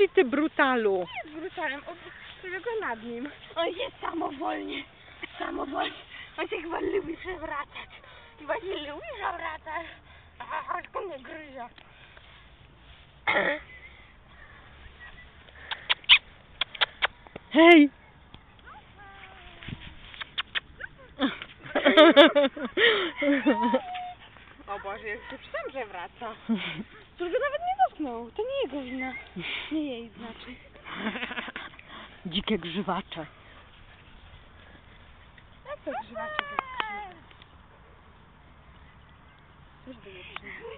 i ty brutalu. Nie jest brutalem, tylko nad nim. On jest samowolnie. Samowolnie. On się chyba lubi przewracać. Chyba się lubi przewracać. Aha, tylko mnie gryzie. Hej! O Boże, jak się psem przewraca. Tylko nawet nie dotknął. To nie jego wina. Nie jej znaczy. Dzikie grzywacze. Jak to grzywacze bezkrzywe? Też by je przyjechać.